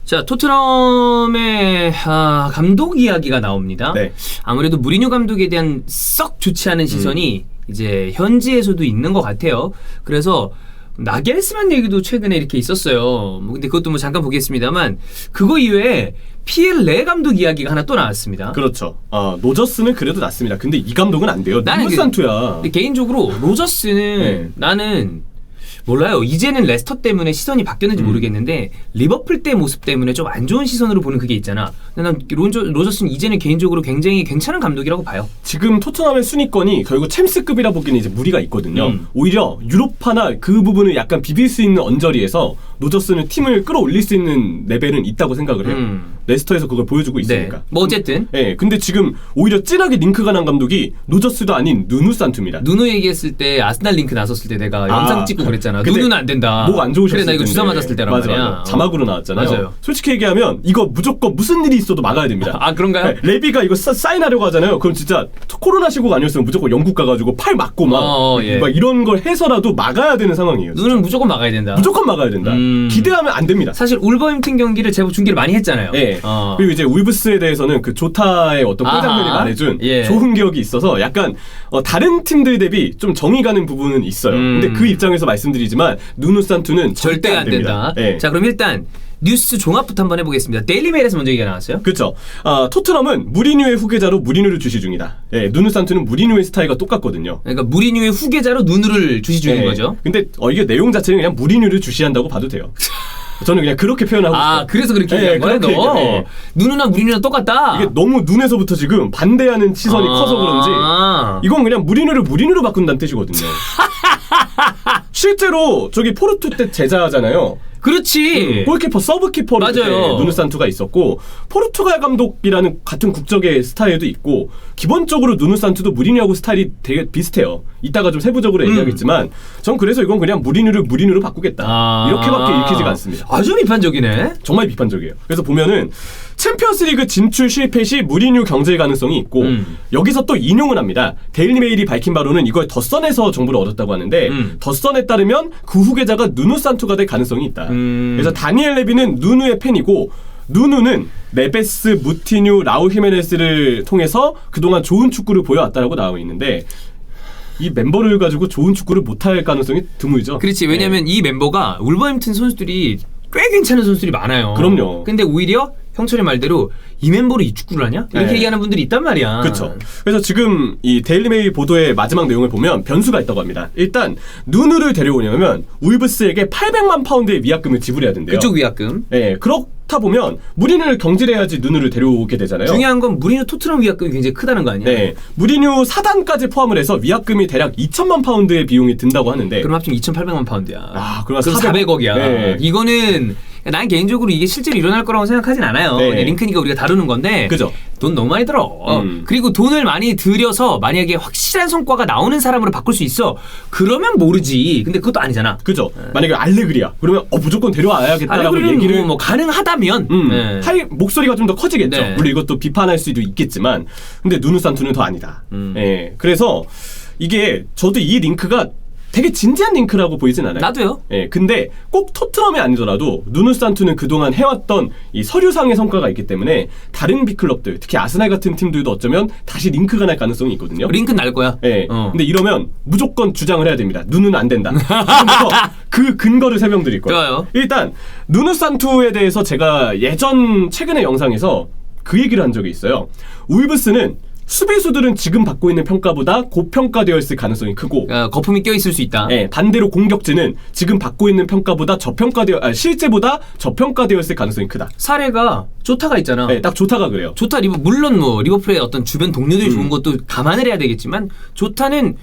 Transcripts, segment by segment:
자, 토트넘의 감독 이야기가 나옵니다. 네. 아무래도 무리뉴 감독에 대한 썩 좋지 않은 시선이 이제 현지에서도 있는 것 같아요. 그래서 나겔스만 얘기도 최근에 이렇게 있었어요. 근데 그것도 뭐 잠깐 보겠습니다만 그거 이외에 피엘 레 감독 이야기가 하나 또 나왔습니다. 그렇죠. 노저스는 그래도 낫습니다. 근데 이 감독은 안 돼요. 누누 산투야. 개인적으로 로저스는 나는 몰라요. 이제는 레스터 때문에 시선이 바뀌었는지 모르겠는데 리버풀 때 모습 때문에 좀 안 좋은 시선으로 보는 그게 있잖아. 근데 난 로저스는 이제는 개인적으로 굉장히 괜찮은 감독이라고 봐요. 지금 토트넘의 순위권이 결국 챔스급이라 보기에는 이제 무리가 있거든요. 오히려 유로파나 그 부분을 약간 비빌 수 있는 언저리에서 로저스는 팀을 끌어올릴 수 있는 레벨은 있다고 생각을 해요. 레스터에서 그걸 보여주고 있으니까. 네. 뭐 어쨌든. 네. 근데 지금 오히려 찐하게 링크가 난 감독이 로저스도 아닌 누누 산투입니다. 누누 얘기했을 때 아스날 링크 나섰을 때 내가 영상 찍고 그랬잖아. 누누는 안 된다. 목 안 좋으셨을 그래 나 이거 주사 맞았을 때란 말이야. 맞아. 자막으로 나왔잖아요. 맞아요. 솔직히 얘기하면 이거 무조건 무슨 일이 있어도 막아야 됩니다. 아 그런가요? 네, 레비가 이거 사인하려고 하잖아요. 그럼 진짜 코로나 시국 아니었으면 무조건 영국 가가지고 팔 맞고 막 이런 걸 해서라도 막아야 되는 상황이에요. 누누는 무조건 막아야 된다. 무조건 막아야 된다. 기대하면 안 됩니다. 사실 울버햄튼 경기를 제법 중계를 많이 했잖아요. 네. 그리고 이제 울브스에 대해서는 그 조타의 어떤 꼴장면이 말해준 좋은 기억이 있어서 약간 다른 팀들 대비 좀 정이 가는 부분은 있어요. 근데 그 입장에서 말씀드리지만 누누 산투는 절대 안 된다. 네. 자 그럼 일단 뉴스 종합부터 한번 해보겠습니다. 데일리메일에서 먼저 얘기가 나왔어요. 그렇죠. 토트넘은 무리뉴의 후계자로 무리뉴를 주시 중이다. 네, 누누 산투는 무리뉴의 스타일과 똑같거든요. 그러니까 무리뉴의 후계자로 누누를 주시 중인 거죠. 근데 이게 내용 자체는 그냥 무리뉴를 주시한다고 봐도 돼요. 저는 그냥 그렇게 표현하고 싶어요. 그래서 그렇게 얘기한 거야? 너? 누누나 무리뉴랑 똑같다? 이게 너무 눈에서부터 지금 반대하는 시선이 커서 그런지 이건 그냥 무리뉴를 무리뉴로 바꾼다는 뜻이거든요. 실제로 저기 포르투 때 제자잖아요. 그렇지. 골키퍼, 서브키퍼로 누누 산투가 있었고 포르투갈 감독이라는 같은 국적의 스타일도 있고 기본적으로 누누 산투도 무리뉴하고 스타일이 되게 비슷해요. 이따가 좀 세부적으로 얘기하겠지만 전 그래서 이건 그냥 무리뉴를 무리뉴로 바꾸겠다. 이렇게밖에 읽히지가 않습니다. 아주 비판적이네. 정말 비판적이에요. 그래서 보면은 챔피언스리그 진출 실패 시 무리뉴 경질 가능성이 있고 여기서 또 인용을 합니다. 데일리메일이 밝힌 바로는 이걸 덧선에서 정보를 얻었다고 하는데 덧선에 따르면 그 후계자가 누누 산투가 될 가능성이 있다. 그래서 다니엘 레비는 누누의 팬이고 누누는 네베스, 무티뉴, 라울 히메네스를 통해서 그동안 좋은 축구를 보여왔다라고 나와 있는데 이 멤버를 가지고 좋은 축구를 못할 가능성이 드물죠. 그렇지. 왜냐면 이 멤버가 울버햄튼 선수들이 꽤 괜찮은 선수들이 많아요. 그럼요. 근데 오히려 형철의 말대로 이 멤버로 이 축구를 하냐? 이렇게 얘기하는 분들이 있단 말이야. 그렇죠. 그래서 지금 이 데일리메일 보도의 마지막 내용을 보면 변수가 있다고 합니다. 일단 누누를 데려오려면 울브스에게 800만 파운드의 위약금을 지불해야 된대요. 그쪽 위약금. 네. 그렇다 보면 무리뉴를 경질해야지 누누를 데려오게 되잖아요. 중요한 건 무리뉴 토트넘 위약금이 굉장히 크다는 거 아니야? 네. 무리뉴 사단까지 포함을 해서 위약금이 대략 2천만 파운드의 비용이 든다고 하는데 그럼 합치면 2,800만 파운드야. 그럼 400억이야. 네. 이거는 난 개인적으로 이게 실제로 일어날 거라고 생각하진 않아요. 네. 링크니까 우리가 다루는 건데 그죠. 돈 너무 많이 들어. 그리고 돈을 많이 들여서 만약에 확실한 성과가 나오는 사람으로 바꿀 수 있어. 그러면 모르지. 근데 그것도 아니잖아. 그죠. 만약에 알레그리아 그러면 무조건 데려와야겠다라고 얘기를 뭐 가능하다면 할 목소리가 좀 더 커지겠죠. 네. 물론 이것도 비판할 수도 있겠지만 근데 누누 산투는 더 아니다. 네. 그래서 이게 저도 이 링크가 되게 진지한 링크라고 보이진 않아요. 나도요. 예, 근데 꼭 토트넘이 아니더라도 누누 산투는 그동안 해왔던 이 서류상의 성과가 있기 때문에 다른 빅클럽들, 특히 아스날 같은 팀들도 어쩌면 다시 링크가 날 가능성이 있거든요. 링크는 날 거야. 예. 근데 이러면 무조건 주장을 해야 됩니다. 누누는 안 된다. 지금부터 그 근거를 설명드릴 거예요. 좋아요. 일단 누누 산투에 대해서 제가 최근의 영상에서 그 얘기를 한 적이 있어요. 울브스는 수비수들은 지금 받고 있는 평가보다 고평가되어 있을 가능성이 크고 거품이 껴있을 수 있다. 네, 반대로 공격진은 지금 받고 있는 평가보다 실제보다 저평가되어 있을 가능성이 크다. 사례가 조타가 있잖아. 네, 딱 조타가 그래요. 조타 물론 뭐 리버풀의 어떤 주변 동료들이 좋은 것도 감안을 해야 되겠지만 조타는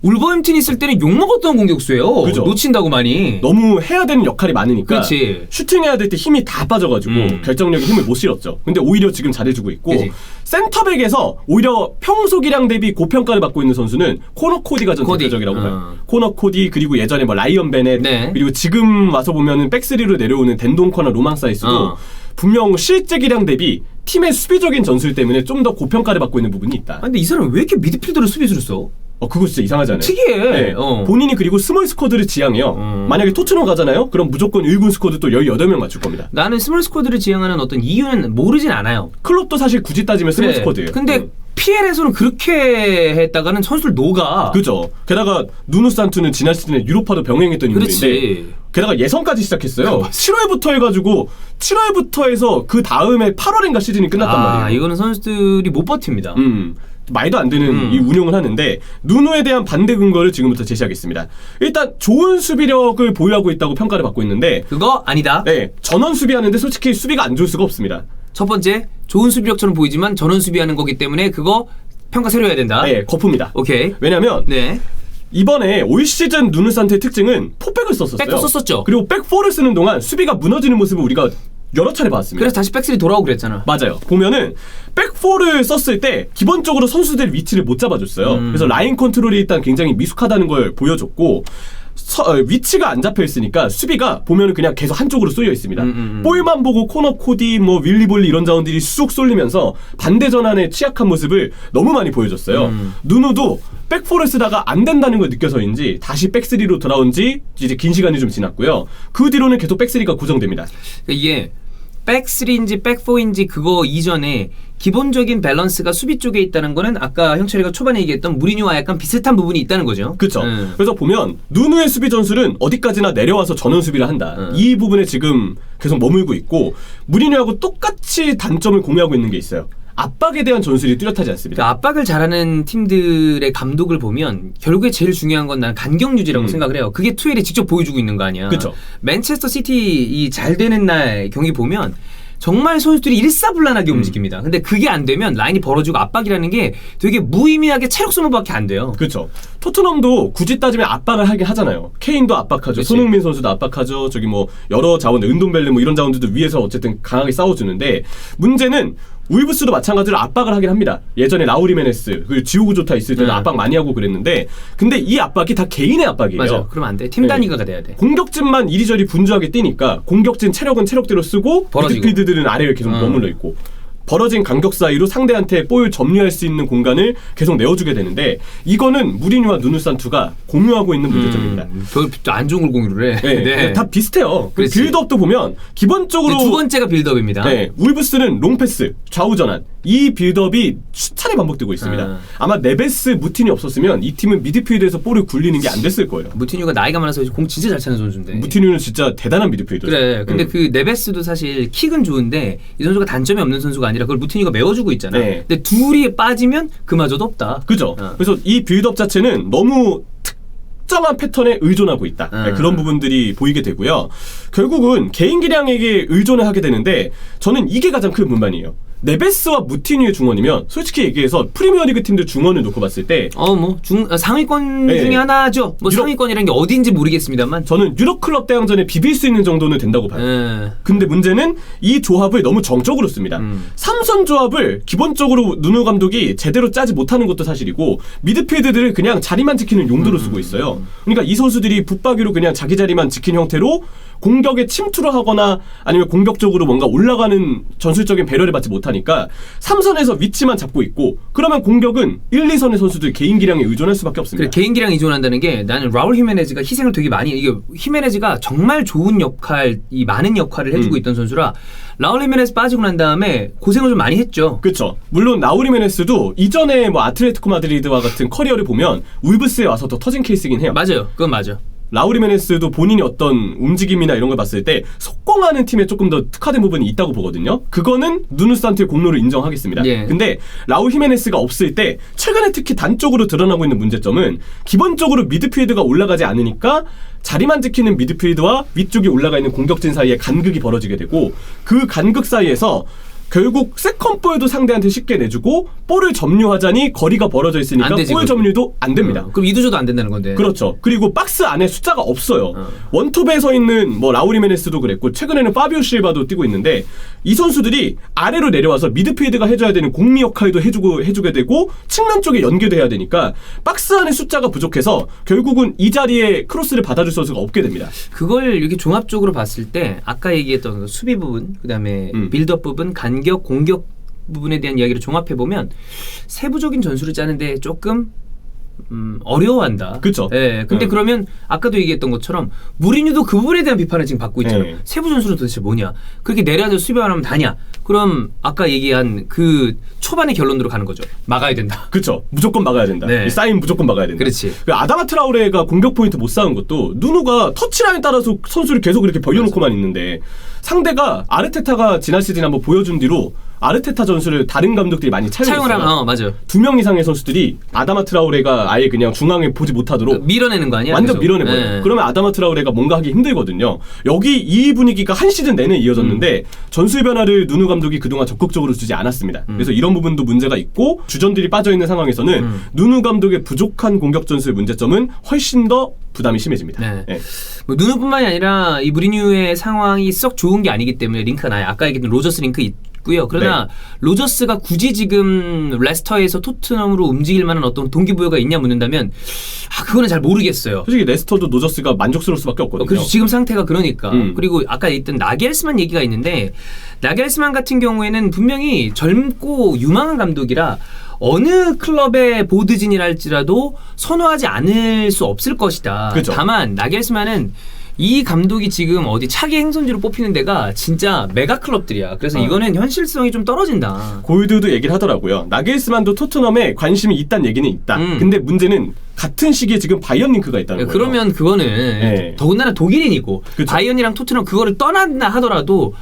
울버햄튼 있을 때는 욕먹었던 공격수예요. 그죠? 놓친다고 많이. 너무 해야 되는 역할이 많으니까 그렇지. 슈팅해야 될 때 힘이 다 빠져가지고 결정력에 힘을 못 실었죠. 근데 오히려 지금 잘해주고 있고 그치. 센터백에서 오히려 평소 기량 대비 고평가를 받고 있는 선수는 코너 코디가 좀 대표적이라고 봐요. 코너 코디 그리고 예전에 뭐 라이언 베넷 그리고 지금 와서 보면은 백스리로 내려오는 덴동커나 로망 사이스도 분명 실제 기량 대비 팀의 수비적인 전술 때문에 좀 더 고평가를 받고 있는 부분이 있다. 근데 이 사람 왜 이렇게 미드필더를 수비수를 써? 그거 진짜 이상하잖아요. 특이해. 네. 본인이 그리고 스몰 스쿼드를 지향해요. 만약에 토트넘 가잖아요? 그럼 무조건 1군 스쿼드 또 18명 맞출 겁니다. 나는 스몰 스쿼드를 지향하는 어떤 이유는 모르진 않아요. 클럽도 사실 굳이 따지면 스몰 스쿼드예요. 근데 PL에서는 그렇게 했다가는 선수들 녹아. 그죠. 게다가 누누 산투는 지난 시즌에 유로파도 병행했던 인물인데 게다가 예선까지 시작했어요. 7월부터 해가지고 7월부터 해서 그 다음에 8월인가 시즌이 끝났단 말이에요. 이거는 선수들이 못 버팁니다. 말도 안 되는 이 운용을 하는데 누누에 대한 반대 근거를 지금부터 제시하겠습니다. 일단 좋은 수비력을 보유하고 있다고 평가를 받고 있는데 그거 아니다. 네, 전원 수비하는데 솔직히 수비가 안 좋을 수가 없습니다. 첫 번째, 좋은 수비력처럼 보이지만 전원 수비하는 거기 때문에 그거 평가 새로 해야 된다. 네, 거품이다. 오케이. 왜냐면 이번에 올 시즌 누누산트의 특징은 포백을 썼었어요. 백도 썼었죠. 그리고 백4를 쓰는 동안 수비가 무너지는 모습을 우리가 여러 차례 봤습니다. 그래서 다시 백3 돌아오고 그랬잖아. 맞아요. 보면은 백4를 썼을 때 기본적으로 선수들 위치를 못 잡아줬어요. 그래서 라인 컨트롤이 일단 굉장히 미숙하다는 걸 보여줬고 위치가 안 잡혀 있으니까 수비가 보면은 그냥 계속 한쪽으로 쏠려 있습니다. 볼만 보고 코너 코디 뭐 윌리볼리 이런 자원들이 쑥 쏠리면서 반대 전환에 취약한 모습을 너무 많이 보여줬어요. 누누도 백4를 쓰다가 안 된다는 걸 느껴서인지 다시 백3로 돌아온 지 이제 긴 시간이 좀 지났고요. 그 뒤로는 계속 백3가 고정됩니다. 이게 백3인지 백4인지 그거 이전에 기본적인 밸런스가 수비 쪽에 있다는 거는 아까 형철이가 초반에 얘기했던 무리뉴와 약간 비슷한 부분이 있다는 거죠. 그렇죠. 그래서 보면 누누의 수비 전술은 어디까지나 내려와서 전원 수비를 한다. 이 부분에 지금 계속 머물고 있고 무리뉴하고 똑같이 단점을 공유하고 있는 게 있어요. 압박에 대한 전술이 뚜렷하지 않습니다. 그러니까 압박을 잘하는 팀들의 감독을 보면 결국에 제일 중요한 건 난 간격 유지라고 생각을 해요. 그게 투엘이 직접 보여주고 있는 거 아니야. 그쵸. 맨체스터 시티 이 잘 되는 날 경기 보면 정말 선수들이 일사불란하게 움직입니다. 근데 그게 안 되면 라인이 벌어지고 압박이라는 게 되게 무의미하게 체력 소모밖에 안 돼요. 그렇죠. 토트넘도 굳이 따지면 압박을 하긴 하잖아요. 케인도 압박하죠. 그치. 손흥민 선수도 압박하죠. 저기 뭐 여러 자원들, 은돔벨레 뭐 이런 자원들도 위에서 어쨌든 강하게 싸워주는데 문제는 울브스도 마찬가지로 압박을 하긴 합니다. 예전에 라우리 메네스 그리고 지오고 조타 있을 때는 압박 많이 하고 그랬는데 근데 이 압박이 다 개인의 압박이에요. 맞아. 그러면 안 돼. 팀 단위가 돼야 돼. 공격진만 이리저리 분주하게 뛰니까 공격진 체력은 체력대로 쓰고 미드필드들은 아래에 계속 머물러 있고 벌어진 간격 사이로 상대한테 볼 점유할 수 있는 공간을 계속 내어주게 되는데 이거는 무리뉴와 누누산투가 공유하고 있는 문제점입니다. 안 좋은 걸 공유를 해. 네. 다 비슷해요. 그렇지. 빌드업도 보면 기본적으로 두 번째가 빌드업입니다. 네, 울브스는 롱패스, 좌우 전환 이 빌드업이 수차례 반복되고 있습니다. 아마 네베스, 무틴이 없었으면 이 팀은 미드필드에서 볼을 굴리는 게 안 됐을 거예요. 무티뉴가 나이가 많아서 공 진짜 잘 차는 선수인데. 무틴은 진짜 대단한 미드필더죠. 그래. 근데 그 네베스도 사실 킥은 좋은데 이 선수가 단점이 없는 선수가 아니라 그걸 무티뉴가 메워주고 있잖아. 네. 근데 둘이 빠지면 그마저도 없다. 그죠. 그래서 이 빌드업 자체는 너무 특정한 패턴에 의존하고 있다. 네, 그런 부분들이 보이게 되고요. 결국은 개인 기량에게 의존을 하게 되는데 저는 이게 가장 큰 문반이에요. 네베스와 무티뉴의 중원이면 솔직히 얘기해서 프리미어리그 팀들 중원을 놓고 봤을 때 상위권 중에 하나죠. 상위권이라는 게 어딘지 모르겠습니다만 저는 유럽 클럽 대항전에 비빌 수 있는 정도는 된다고 봐요. 근데 문제는 이 조합을 너무 정적으로 씁니다. 삼선 조합을 기본적으로 누누 감독이 제대로 짜지 못하는 것도 사실이고 미드필드들을 그냥 자리만 지키는 용도로 쓰고 있어요. 그러니까 이 선수들이 붙박이로 그냥 자기 자리만 지킨 형태로 공격에 침투를 하거나 아니면 공격적으로 뭔가 올라가는 전술적인 배려를 받지 못하니까 3선에서 위치만 잡고 있고 그러면 공격은 1, 2선의 선수들 개인 기량에 의존할 수밖에 없습니다. 그래, 개인 기량 의존한다는 게 나는 라울 히메네즈가 희생을 되게 많이 이게 히메네즈가 정말 좋은 역할, 이 많은 역할을 해주고 있던 선수라 라울 히메네즈 빠지고 난 다음에 고생을 좀 많이 했죠. 그렇죠. 물론 라울 히메네스도 이전에 뭐 아틀레티코 마드리드와 같은 커리어를 보면 울브스에 와서 더 터진 케이스이긴 해요. 맞아요. 그건 맞아. 라울 히메네스도 본인이 어떤 움직임이나 이런 걸 봤을 때 속공하는 팀에 조금 더 특화된 부분이 있다고 보거든요. 그거는 누누산트의 공로를 인정하겠습니다. 근데 라울 히메네스가 없을 때 최근에 특히 단적으로 드러나고 있는 문제점은 기본적으로 미드필드가 올라가지 않으니까 자리만 지키는 미드필드와 위쪽에 올라가 있는 공격진 사이에 간극이 벌어지게 되고 그 간극 사이에서 결국 세컨볼도 상대한테 쉽게 내주고 볼을 점유하자니 거리가 벌어져 있으니까 볼 점유도 안 됩니다. 그럼 이두저도 안 된다는 건데. 그렇죠. 그리고 박스 안에 숫자가 없어요. 원톱에 서 있는 뭐 라우리 메네스도 그랬고 최근에는 파비오 실바도 뛰고 있는데 이 선수들이 아래로 내려와서 미드필드가 해줘야 되는 공미 역할도 해주게 되고 측면 쪽에 연계돼야 되니까 박스 안에 숫자가 부족해서 결국은 이 자리에 크로스를 받아줄 선수가 없게 됩니다. 그걸 이렇게 종합적으로 봤을 때 아까 얘기했던 수비 부분, 그다음에 빌드업 부분, 간격, 공격 부분에 대한 이야기를 종합해보면 세부적인 전술을 짜는데 조금 어려워한다. 그쵸. 예. 근데 그러면 아까도 얘기했던 것처럼 무리뉴도 그 부분에 대한 비판을 지금 받고 있잖아요. 세부 전술은 도대체 뭐냐? 그렇게 내려앉아 수비만 하면 다냐? 그럼 아까 얘기한 그 초반의 결론으로 가는 거죠. 막아야 된다. 그렇죠. 무조건 막아야 된다. 네. 이 사인 무조건 막아야 된다. 그렇지. 아다마 트라우레가 공격 포인트 못 쌓은 것도 누누가 터치라인에 따라서 선수를 계속 이렇게 벌려놓고만 있는데 상대가 아르테타가 지난 시즌 한번 보여준 뒤로 아르테타 전술을 다른 감독들이 많이 차용을 하면 맞아요. 2명 이상의 선수들이 아다마 트라우레가 아예 그냥 중앙에 보지 못하도록 밀어내는 거 아니야? 완전 계속. 밀어내버려요. 네. 그러면 아다마 트라우레가 뭔가 하기 힘들거든요. 여기 이 분위기가 한 시즌 내내 이어졌는데 전술 변화를 누누 감독이 그동안 적극적으로 주지 않았습니다. 그래서 이런 부분도 문제가 있고 주전들이 빠져있는 상황에서는 누누 감독의 부족한 공격 전술 문제점은 훨씬 더 부담이 심해집니다. 네. 네. 뭐 누누뿐만이 아니라 이 무리뉴의 상황이 썩 좋은 게 아니기 때문에 링크가 나요. 아까 얘기했던 로저스 링크 있고요. 그러나 로저스가 굳이 지금 레스터에서 토트넘으로 움직일 만한 어떤 동기부여가 있냐 묻는다면 그거는 잘 모르겠어요. 솔직히 레스터도 노저스가 만족스러울 수밖에 없거든요. 그렇죠. 지금 상태가 그러니까. 그리고 아까 있던 나겔스만 얘기가 있는데 나겔스만 같은 경우에는 분명히 젊고 유망한 감독이라 어느 클럽의 보드진이랄지라도 선호하지 않을 수 없을 것이다. 그렇죠. 다만 나겔스만은 이 감독이 지금 어디 차기 행선지로 뽑히는 데가 진짜 메가 클럽들이야. 그래서 이거는 현실성이 좀 떨어진다. 골드도 얘기를 하더라고요. 나겔스만도 토트넘에 관심이 있다는 얘기는 있다. 근데 문제는 같은 시기에 지금 바이언 링크가 있다는 거예요. 그러면 그거는 더군다나 독일인이고 그쵸. 바이언이랑 토트넘 그거를 떠난다 하더라도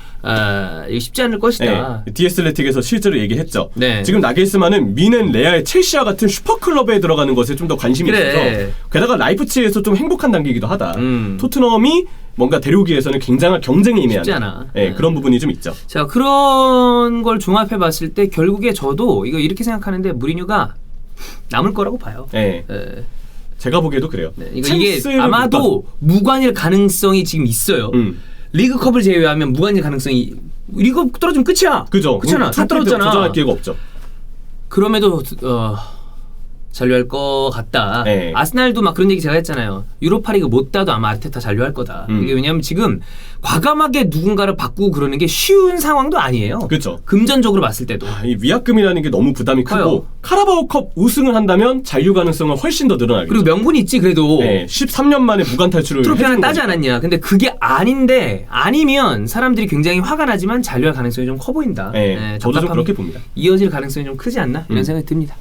이거 쉽지 않을 것이다. 디에슬레틱에서 실제로 얘기했죠. 네. 지금 나겔스만은 미넨, 레알, 첼시와 같은 슈퍼클럽에 들어가는 것에 좀 더 관심이 있어서 게다가 라이프치히에서 좀 행복한 단계이기도 하다. 토트넘이 뭔가 데려오기위해서는 굉장한 경쟁에 임해야 쉽지 한다. 않아. 네, 그런 부분이 좀 있죠. 자, 그런 걸 종합해 봤을 때 결국에 저도 이거 이렇게 생각하는데 무리뉴가 남을 거라고 봐요. 네. 예. 제가 보기에도 그래요. 네, 이게 아마도 무관일 가능성이 지금 있어요. 리그컵을 제외하면 무관일 가능성이 리그컵 떨어지면 끝이야. 그죠. 그렇잖아. 다 떨어졌잖아. 도전할 기회가 없죠. 그럼에도 잔류할 것 같다. 네. 아스날도 막 그런 얘기 제가 했잖아요. 유로파리그 못 따도 아마 아르테타 잔류할 거다. 이게 왜냐하면 지금 과감하게 누군가를 바꾸고 그러는 게 쉬운 상황도 아니에요. 그렇죠. 금전적으로 봤을 때도. 이 위약금이라는 게 너무 부담이 크고 커요. 카라바오컵 우승을 한다면 잔류 가능성은 훨씬 더 늘어나겠죠. 그리고 명분이 있지 그래도. 네, 13년 만에 무관 탈출을 트로피 하나 해준 따지 거니까. 않았냐. 근데 그게 아닌데 아니면 사람들이 굉장히 화가 나지만 잔류할 가능성이 좀 커 보인다. 네, 저도 좀 답답함이 그렇게 봅니다. 이어질 가능성이 좀 크지 않나 이런 생각이 듭니다.